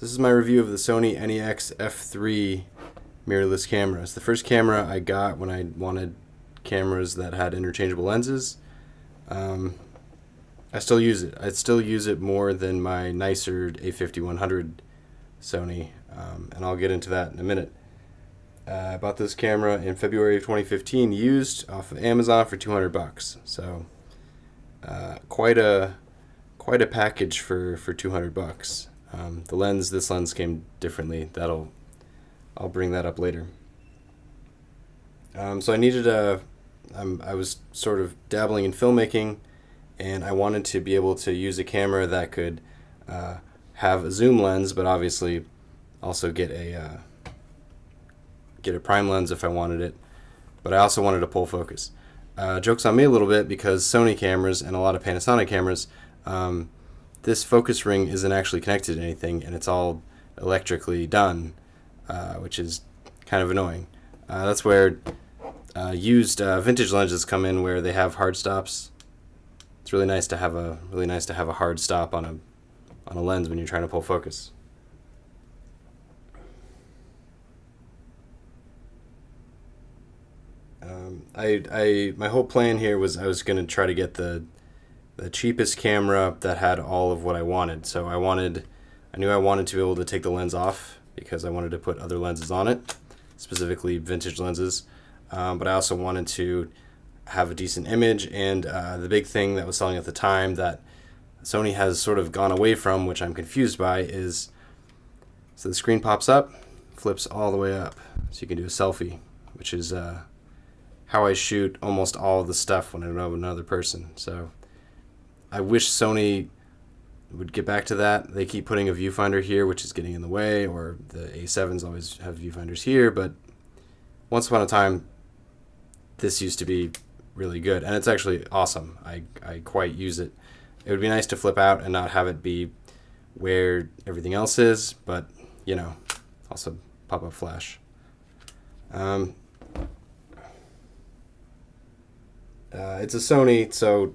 This is my review of the Sony NEX-F3 mirrorless cameras. The first camera I got when I wanted cameras that had interchangeable lenses. I still use it. I still use it more than my nicer A5100 Sony, and I'll get into that in a minute. I bought this camera in February of 2015, used off of Amazon for $200. So quite a package for $200. This lens came differently. I'll bring that up later. So I needed I was sort of dabbling in filmmaking, and I wanted to be able to use a camera that could have a zoom lens, but obviously also get a prime lens if I wanted it. But I also wanted to pull focus. Joke's on me a little bit, because Sony cameras and a lot of Panasonic cameras, this focus ring isn't actually connected to anything, and it's all electrically done, which is kind of annoying. That's where used vintage lenses come in, where they have hard stops. It's really nice to have a hard stop on a lens when you're trying to pull focus. My whole plan here was I was going to try to get the cheapest camera that had all of what I wanted. So I knew I wanted to be able to take the lens off, because I wanted to put other lenses on it, specifically vintage lenses. But I also wanted to have a decent image, and the big thing that was selling at the time that Sony has sort of gone away from, which I'm confused by, is so the screen pops up, flips all the way up, so you can do a selfie, which is how I shoot almost all of the stuff when I don't have another person. So I wish Sony would get back to that. They keep putting a viewfinder here, which is getting in the way, or the A7s always have viewfinders here, but once upon a time this used to be really good, and it's actually awesome. I quite use it. It would be nice to flip out and not have it be where everything else is, but you know, also pop-up flash. It's a Sony, so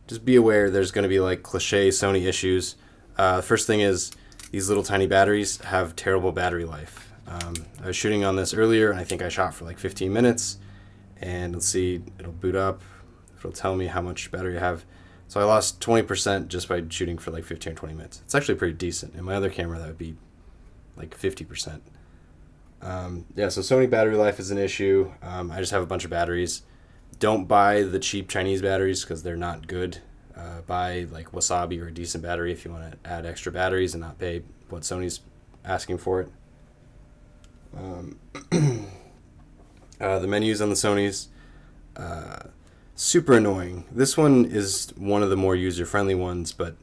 just be aware there's going to be like cliche Sony issues. The first thing is these little tiny batteries have terrible battery life. I was shooting on this earlier, and I think I shot for like 15 minutes, and let's see, it'll boot up, it'll tell me how much battery I have. So I lost 20% just by shooting for like 15 or 20 minutes. It's actually pretty decent. In my other camera, that would be like 50%. Yeah, so Sony battery life is an issue. I just have a bunch of batteries. Don't buy the cheap Chinese batteries, because they're not good. Buy like Wasabi or a decent battery if you want to add extra batteries and not pay what Sony's asking for it. The menus on the Sonys, super annoying. This one is one of the more user-friendly ones, but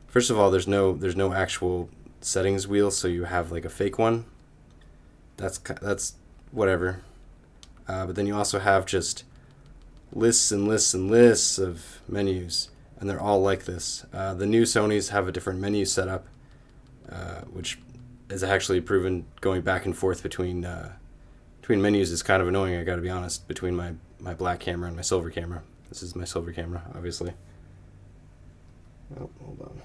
first of all, there's no actual settings wheel, so you have like a fake one. That's whatever. But then you also have just lists and lists and lists of menus, and they're all like this. The new Sonys have a different menu setup, which is actually proven going back and forth between menus is kind of annoying, I gotta be honest, between my black camera and my silver camera. This is my silver camera, obviously. Oh, hold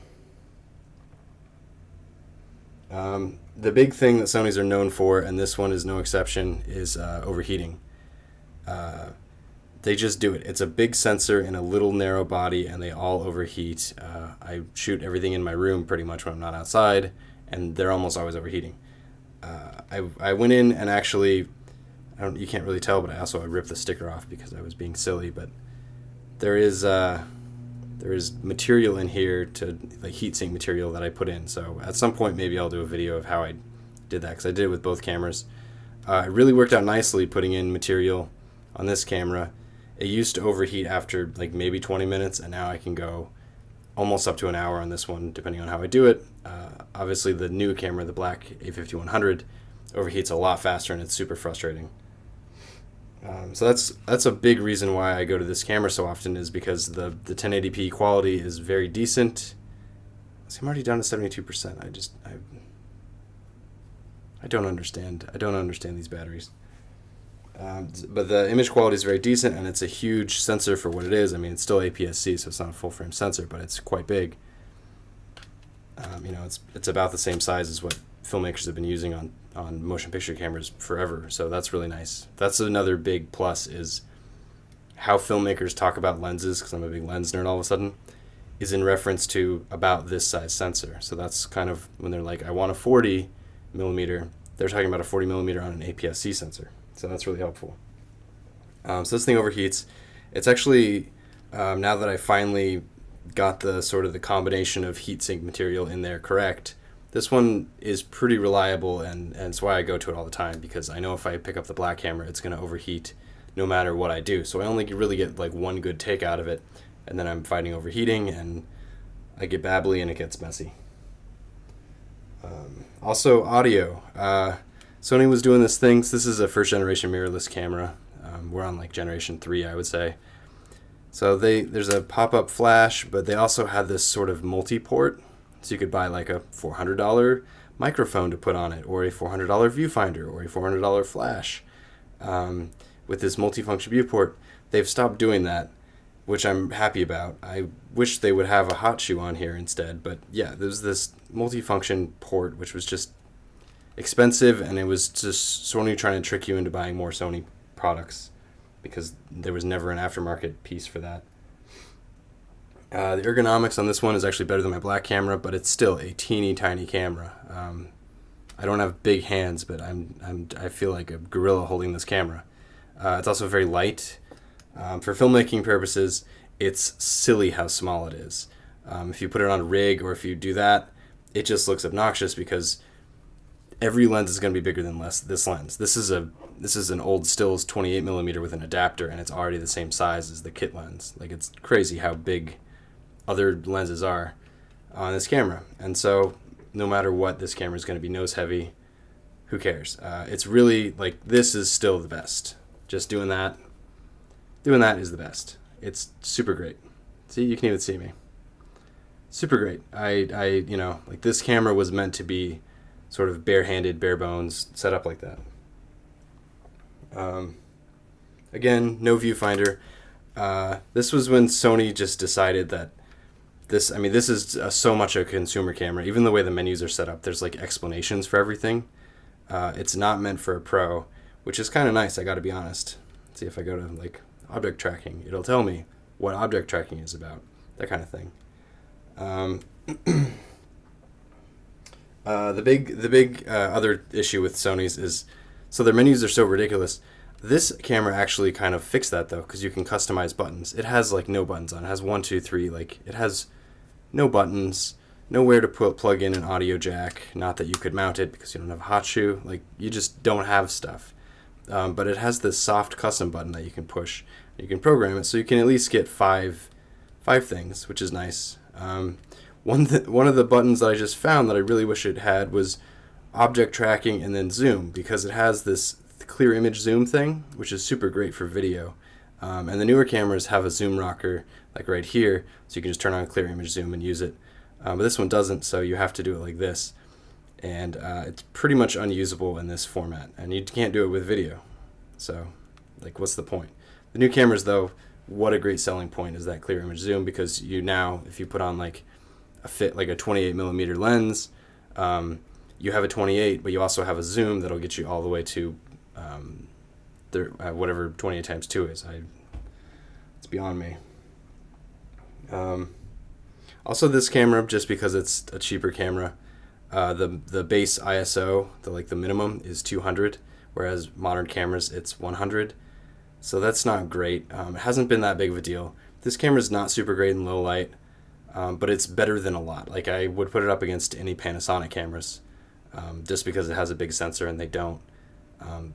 on. The big thing that Sonys are known for, and this one is no exception, is overheating. They just do it. It's a big sensor in a little narrow body, and they all overheat. I shoot everything in my room pretty much when I'm not outside, and they're almost always overheating. I went in and actually, you can't really tell, but I ripped the sticker off because I was being silly, but there is material in here, to like heat-sink material that I put in. So at some point maybe I'll do a video of how I did that, because I did it with both cameras. It really worked out nicely putting in material on this camera. It used to overheat after like maybe 20 minutes, and now I can go almost up to an hour on this one, depending on how I do it. Obviously the new camera, the black A5100, overheats a lot faster, and it's super frustrating. So that's a big reason why I go to this camera so often, is because the 1080p quality is very decent. See, I'm already down to 72%. I don't understand. I don't understand these batteries. But the image quality is very decent, and it's a huge sensor for what it is. I mean, it's still APS-C, so it's not a full-frame sensor, but it's quite big. It's about the same size as what filmmakers have been using on motion picture cameras forever. So that's really nice. That's another big plus, is how filmmakers talk about lenses, because I'm a big lens nerd all of a sudden, is in reference to about this size sensor. So that's kind of when they're like, I want a 40 millimeter, they're talking about a 40 millimeter on an APS-C sensor. So that's really helpful. So this thing overheats. It's actually, now that I finally got the sort of the combination of heatsink material in there correct, this one is pretty reliable, and it's why I go to it all the time, because I know if I pick up the black camera, it's going to overheat no matter what I do. So I only really get like one good take out of it, and then I'm fighting overheating, and I get babbly and it gets messy. Also, audio. Sony was doing this thing. So this is a first generation mirrorless camera. We're on like generation 3, I would say. So there's a pop-up flash, but they also had this sort of multi-port. So you could buy like a $400 microphone to put on it, or a $400 viewfinder, or a $400 flash. With this multifunction viewport, they've stopped doing that, which I'm happy about. I wish they would have a hot shoe on here instead, but yeah, there's this multifunction port, which was just expensive, and it was just Sony trying to trick you into buying more Sony products, because there was never an aftermarket piece for that. The ergonomics on this one is actually better than my black camera, but it's still a teeny tiny camera. I don't have big hands, but I feel like a gorilla holding this camera. It's also very light. For filmmaking purposes, it's silly how small it is. If you put it on a rig, or if you do that, it just looks obnoxious, because every lens is going to be bigger than this lens. This is an old stills 28 millimeter with an adapter, and it's already the same size as the kit lens. Like, it's crazy how big other lenses are on this camera. And so no matter what, this camera is going to be nose heavy. Who cares? It's really like, this is still the best. Just doing that is the best. It's super great. See, you can even see me. Super great. I like, this camera was meant to be sort of barehanded, bare bones, set up like that. Again, no viewfinder. This was when Sony just decided that this is so much a consumer camera. Even the way the menus are set up, there's like explanations for everything. It's not meant for a pro, which is kind of nice, I got to be honest. Let's see if I go to like object tracking, it'll tell me what object tracking is about, that kind of thing. The big other issue with Sony's is, so their menus are so ridiculous. This camera actually kind of fixed that though, because you can customize buttons. It has like no buttons on it. It has 1, 2, 3. Like, it has no buttons, nowhere to plug in an audio jack. Not that you could mount it because you don't have a hot shoe. Like, you just don't have stuff. But it has this soft custom button that you can push. You can program it so you can at least get five things, which is nice. One of the buttons that I just found that I really wish it had was object tracking and then zoom, because it has this clear image zoom thing, which is super great for video. And the newer cameras have a zoom rocker like right here, so you can just turn on clear image zoom and use it. But this one doesn't, so you have to do it like this. And it's pretty much unusable in this format, and you can't do it with video. So, like, what's the point? The new cameras, though, what a great selling point is that clear image zoom, because you now, if you put on like a 28 millimeter lens, you have a 28, but you also have a zoom that'll get you all the way to whatever 28 times 2 is. It's beyond me. Also, this camera, just because it's a cheaper camera, the base ISO, the minimum, is 200, whereas modern cameras, it's 100. So that's not great. It hasn't been that big of a deal. This camera's not super great in low light, but it's better than a lot. Like, I would put it up against any Panasonic cameras, just because it has a big sensor and they don't.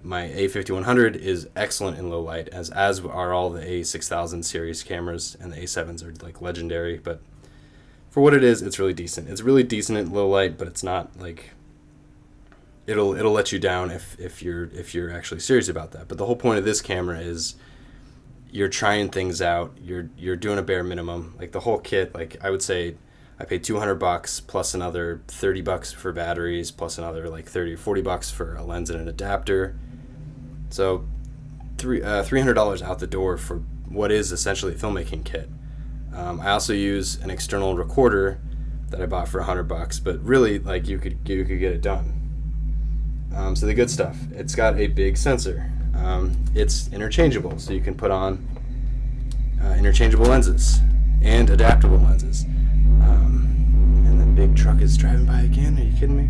My A5100 is excellent in low light, as are all the A6000 series cameras, and the A7s are like legendary. But for what it is, it's really decent. It's really decent in low light, but it's not like, it'll let you down if you're actually serious about that. But the whole point of this camera is you're trying things out. You're doing a bare minimum. Like, the whole kit, like, I would say I paid $200 plus another $30 for batteries, plus another like $30 or $40 for a lens and an adapter. So $300 out the door for what is essentially a filmmaking kit. I also use an external recorder that I bought for $100, but really, like, you could get it done. So the good stuff, it's got a big sensor. It's interchangeable, so you can put on interchangeable lenses and adaptable lenses. And the big truck is driving by again. Are you kidding me?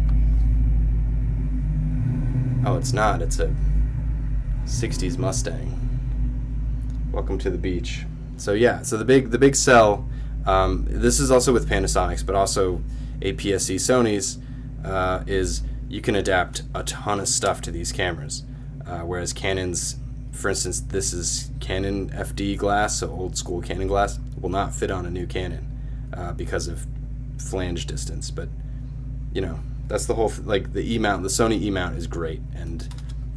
Oh, it's not. It's a 60s Mustang. Welcome to the beach. So yeah, so the big sell. This is also with Panasonic's, but also APS-C Sony's, is you can adapt a ton of stuff to these cameras. Whereas Canon's, for instance, this is Canon FD glass, so old school Canon glass, will not fit on a new Canon because of flange distance. But, you know, that's the whole, like, the E-mount, the Sony E-mount is great, and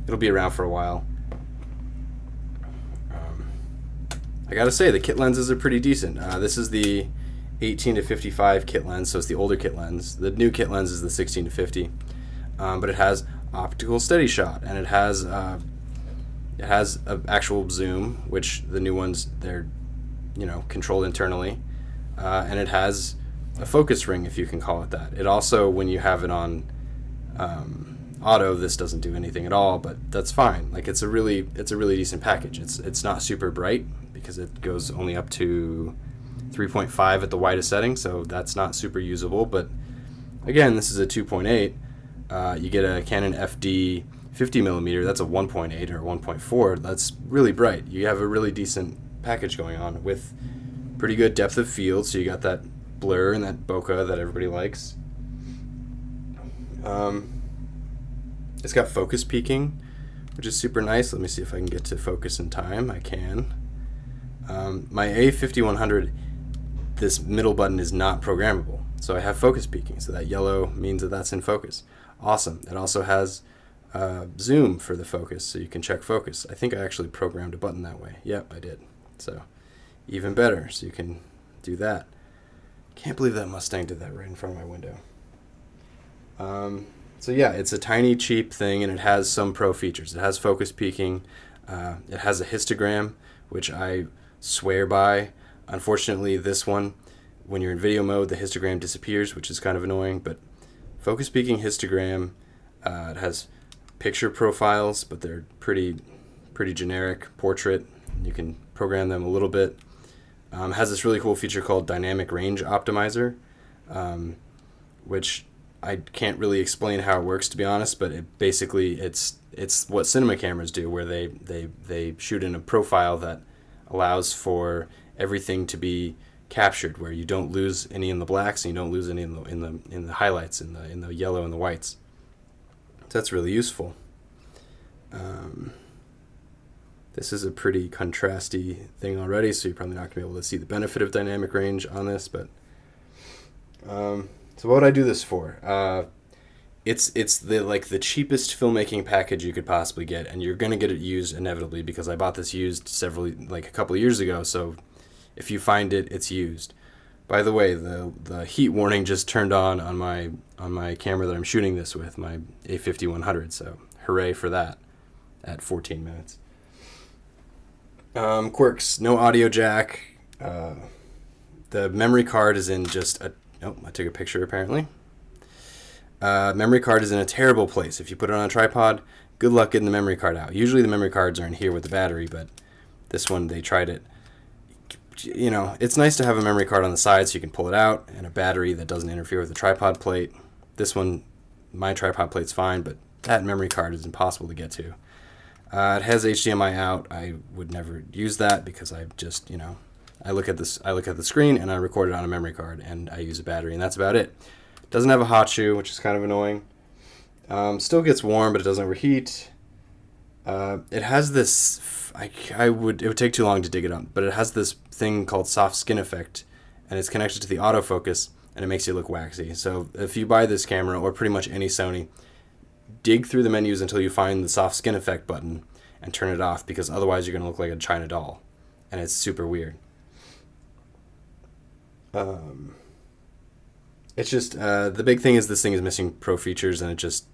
it'll be around for a while. I gotta say, the kit lenses are pretty decent. This is the 18 to 55 kit lens, so it's the older kit lens. The new kit lens is the 16 to 50, but it has optical steady shot, and it has an actual zoom, which the new ones, they're, you know, controlled internally, and it has a focus ring, if you can call it that. It also, when you have it on auto, this doesn't do anything at all, but that's fine. Like, it's a really decent package. It's not super bright because it goes only up to 3.5 at the widest setting, so that's not super usable. But again, this is a 2.8. You get a Canon FD 50mm. That's a 1.8 or 1.4. That's really bright. You have a really decent package going on with pretty good depth of field, so you got that blur and that bokeh that everybody likes. It's got focus peaking, which is super nice. Let me see if I can get to focus in time. I can. My A5100, this middle button is not programmable, so I have focus peaking, so that yellow means that that's in focus. Awesome. It also has zoom for the focus, so you can check focus. I think I actually programmed a button that way. Yep, I did. So even better, so you can do that. Can't believe that Mustang did that right in front of my window. So yeah, it's a tiny, cheap thing, and it has some pro features. It has focus peaking. It has a histogram, which I swear by. Unfortunately, this one, when you're in video mode, the histogram disappears, which is kind of annoying. But focus peaking histogram, it has picture profiles, but they're pretty generic. Portrait, you can program them a little bit. It has this really cool feature called Dynamic Range Optimizer, which I can't really explain how it works, to be honest, but it's what cinema cameras do, where they shoot in a profile that allows for everything to be captured, where you don't lose any in the blacks and you don't lose any in the highlights, in the yellow and the whites. So that's really useful. This is a pretty contrasty thing already, so you're probably not going to be able to see the benefit of dynamic range on this, but so what would I do this for? It's the cheapest filmmaking package you could possibly get, and you're gonna get it used inevitably because I bought this used a couple of years ago. So if you find it, it's used. By the way, the heat warning just turned on my camera that I'm shooting this with, my A5100. So hooray for that! At 14 minutes. Quirks: no audio jack. The memory card is in just a. Oh, I took a picture apparently. Memory card is in a terrible place. If you put it on a tripod, good luck getting the memory card out. Usually the memory cards are in here with the battery, but this one, they tried it. You know, it's nice to have a memory card on the side so you can pull it out, and a battery that doesn't interfere with the tripod plate. This one, my tripod plate's fine, but that memory card is impossible to get to. It has HDMI out. I would never use that because I just, I look at the screen and I record it on a memory card and I use a battery, and that's about it. Doesn't have a hot shoe, which is kind of annoying. Still gets warm, but it doesn't overheat. It has this. It would take too long to dig it up, but it has this thing called soft skin effect, and it's connected to the autofocus, and it makes you look waxy. So if you buy this camera, or pretty much any Sony, dig through the menus until you find the soft skin effect button and turn it off, because otherwise you're going to look like a China doll, and it's super weird. It's just the big thing is this thing is missing pro features, and it just,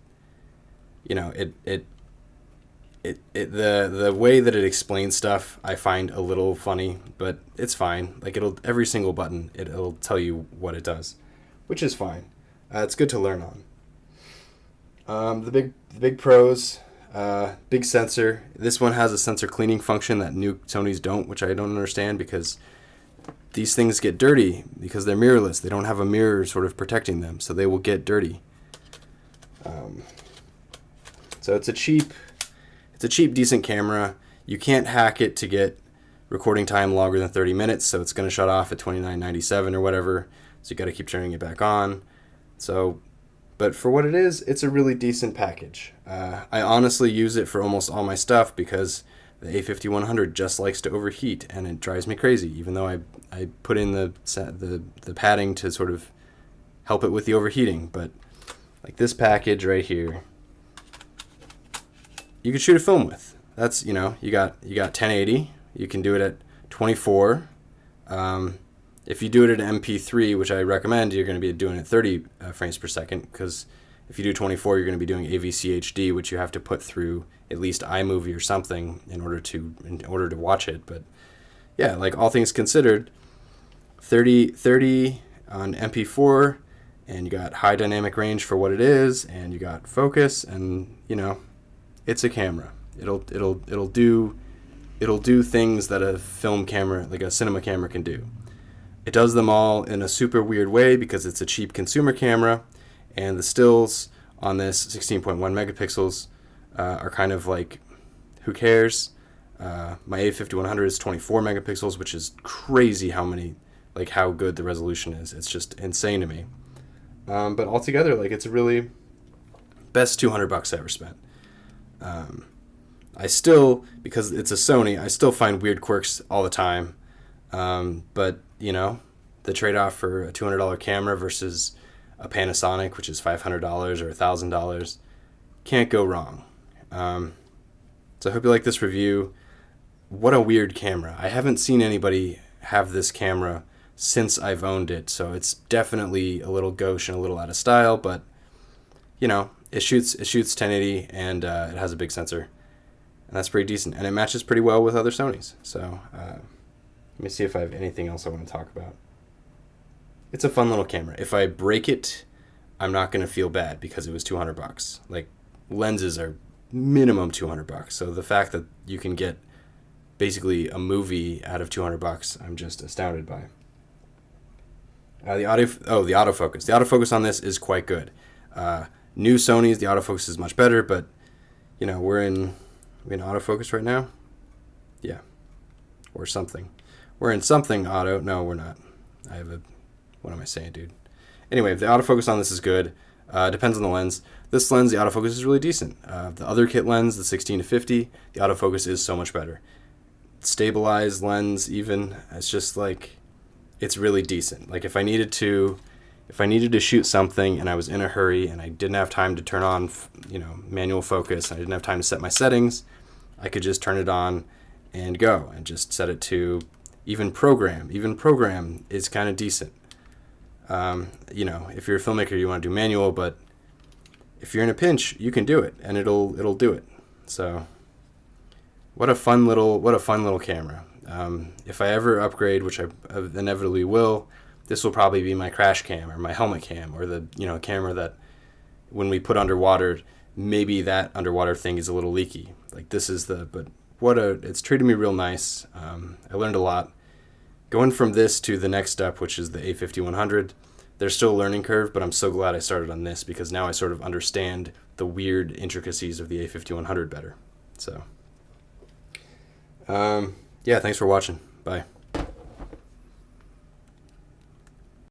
the way that it explains stuff I find a little funny, but it's fine. Like, every single button, it'll tell you what it does. which is fine. It's good to learn on. The big pros, big sensor. This one has a sensor cleaning function that new Sonys don't, which I don't understand, because these things get dirty because they're mirrorless. They don't have a mirror sort of protecting them, so they will get dirty. So it's a cheap, decent camera. You can't hack it to get recording time longer than 30 minutes, so it's going to shut off at 29.97 or whatever. So you got to keep turning it back on. So, but for what it is, it's a really decent package. I honestly use it for almost all my stuff because the A5100 just likes to overheat, and it drives me crazy. Even though I put in the padding to sort of help it with the overheating, but like this package right here, you could shoot a film with. That's, you got 1080. You can do it at 24. If you do it at MP3, which I recommend, you're going to be doing it 30 frames per second, because if you do 24, you're going to be doing AVC HD, which you have to put through at least iMovie or something in order to watch it. But yeah, like all things considered, 30 on MP4, and you got high dynamic range for what it is, and you got focus, and it's a camera. It'll do things that a film camera, like a cinema camera, can do. It does them all in a super weird way because it's a cheap consumer camera, and the stills on this 16.1 megapixels are kind of like, who cares? My A5100 is 24 megapixels, which is crazy how good the resolution is. It's just insane to me. But altogether, like, it's a really best $200 I ever spent. I still, because it's a Sony, I still find weird quirks all the time. But, the trade-off for a $200 camera versus a Panasonic, which is $500 or $1,000, can't go wrong. So I hope you like this review. What a weird camera. I haven't seen anybody have this camera since I've owned it, so it's definitely a little gauche and a little out of style, but, it shoots 1080, and it has a big sensor. And that's pretty decent. And it matches pretty well with other Sonys. So let me see if I have anything else I want to talk about. It's a fun little camera. If I break it, I'm not going to feel bad because it was $200. Like, lenses are minimum $200. So the fact that you can get basically a movie out of $200, I'm just astounded by. The autofocus. The autofocus on this is quite good. New Sonys, the autofocus is much better, but we're in autofocus right now? Yeah. Or something. We're in something auto. No, we're not. What am I saying, dude? Anyway, the autofocus on this is good. Depends on the lens. This lens, the autofocus is really decent. The other kit lens, the 16-50, the autofocus is so much better. Stabilized lens even, it's just like, it's really decent. Like, if I needed to shoot something and I was in a hurry and I didn't have time to turn on, manual focus, and I didn't have time to set my settings, I could just turn it on and go and just set it to even program. Even program is kind of decent. If you're a filmmaker, you want to do manual, but if you're in a pinch, you can do it, and it'll do it. So, what a fun little camera. If I ever upgrade, which I inevitably will, this will probably be my crash cam or my helmet cam, or the camera that when we put underwater, maybe that underwater thing is a little leaky. Like, this is it's treated me real nice. I learned a lot. Going from this to the next step, which is the A5100, there's still a learning curve, but I'm so glad I started on this because now I sort of understand the weird intricacies of the A5100 better. So, thanks for watching. Bye.